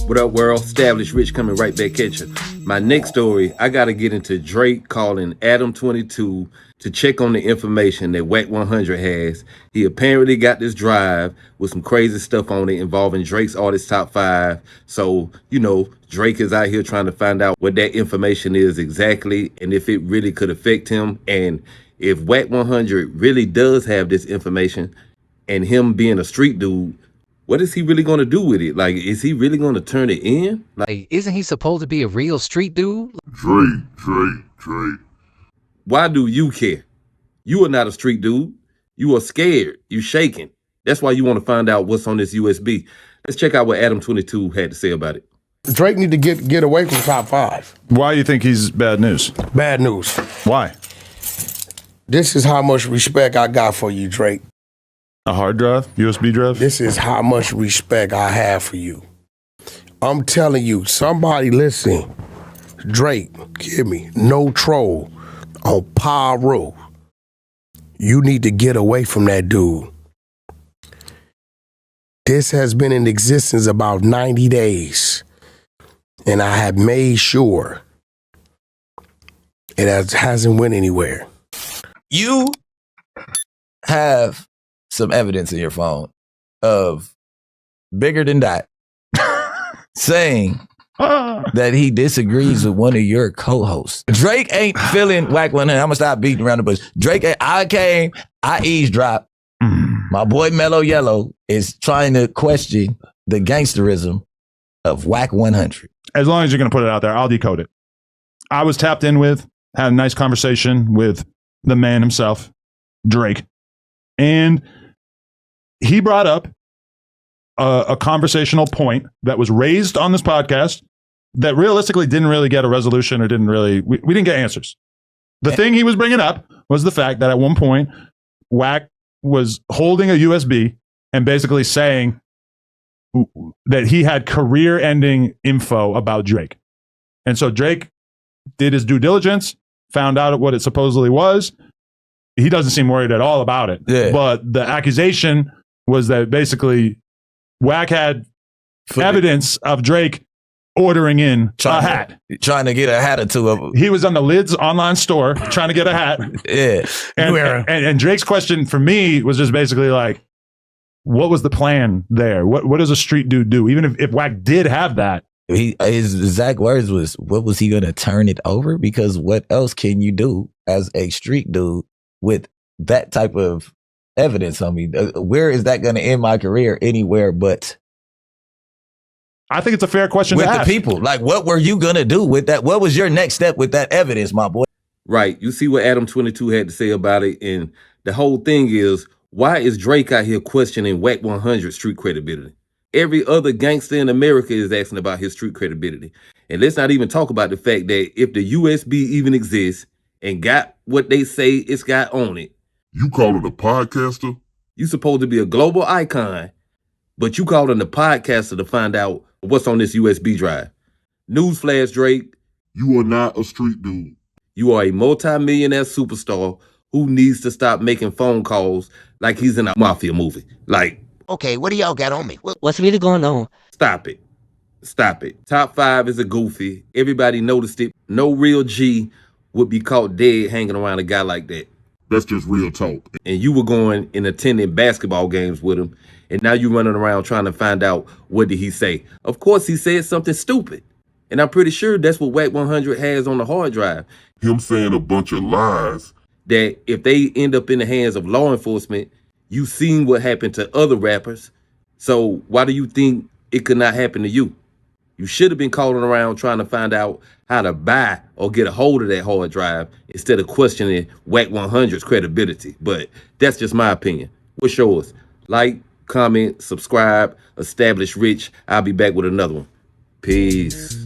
What up, world? Established Rich coming right back at you. My next story, I got to get into Drake calling Adam22 to check on the information that Wack 100 has. He apparently got this drive with some crazy stuff on it involving Drake's artist top 5. So, Drake is out here trying to find out what that information is exactly and if it really could affect him. And if Wack 100 really does have this information and him being a street dude, what is he really going to do with it? Like, is he really going to turn it in? Like, isn't he supposed to be a real street dude? Drake. Why do you care? You are not a street dude. You are scared. You shaking. That's why you want to find out what's on this USB. Let's check out what Adam22 had to say about it. Drake need to get away from top 5. Why do you think he's bad news? Bad news. Why? This is how much respect I got for you, Drake. A hard drive? USB drive? This is how much respect I have for you. I'm telling you, somebody listening, Drake, hear me, no troll on Pyro. You need to get away from that dude. This has been in existence about 90 days, and I have made sure it hasn't went anywhere. You have some evidence in your phone of Bigger Than That saying that he disagrees with one of your co-hosts. Drake ain't feeling Wack 100. I'm gonna stop beating around the bush. Drake, I eavesdropped. My boy Mellow Yellow is trying to question the gangsterism of Wack 100. As long as you're going to put it out there, I'll decode it. I was tapped in with, had a nice conversation with the man himself, Drake. And he brought up a conversational point that was raised on this podcast that realistically didn't really get a resolution or we didn't get answers. The thing he was bringing up was the fact that at one point, Wack was holding a USB and basically saying that he had career-ending info about Drake. And so Drake did his due diligence, found out what it supposedly was. He doesn't seem worried at all about it. Yeah. But the accusation was that basically Wack had evidence of Drake ordering in a hat. Trying to get a hat or two of them. He was on the Lids online store trying to get a hat. Yeah. And Drake's question for me was just basically like, what was the plan there? What does a street dude do? Even if Wack did have that. His exact words was, what was he going to turn it over? Because what else can you do as a street dude with that type of evidence on me? Where is that going to end my career? Anywhere but. I think it's a fair question with to the ask. people. Like, what were you going to do with that? What was your next step with that evidence, my boy? Right. You see what Adam22 had to say about it. And the whole thing is, why is Drake out here questioning Wack 100 street credibility? Every other gangster in America is asking about his street credibility. And let's not even talk about the fact that if the USB even exists and got what they say it's got on it. You calling a podcaster? You supposed to be a global icon, but you calling the podcaster to find out what's on this USB drive. Newsflash, Drake. You are not a street dude. You are a multi-millionaire superstar who needs to stop making phone calls like he's in a mafia movie. Like, okay, what do y'all got on me? What's really going on? Stop it. Stop it. Top 5 is a goofy. Everybody noticed it. No real G would be caught dead hanging around a guy like that. That's just real talk. And you were going and attending basketball games with him, and now you're running around trying to find out what did he say. Of course, he said something stupid. And I'm pretty sure that's what Wack 100 has on the hard drive. Him saying a bunch of lies. That if they end up in the hands of law enforcement, you've seen what happened to other rappers. So why do you think it could not happen to you? You should have been calling around trying to find out how to buy or get a hold of that hard drive instead of questioning Wack 100's credibility. But that's just my opinion. What's yours? Like, comment, subscribe, Established Rich. I'll be back with another one. Peace.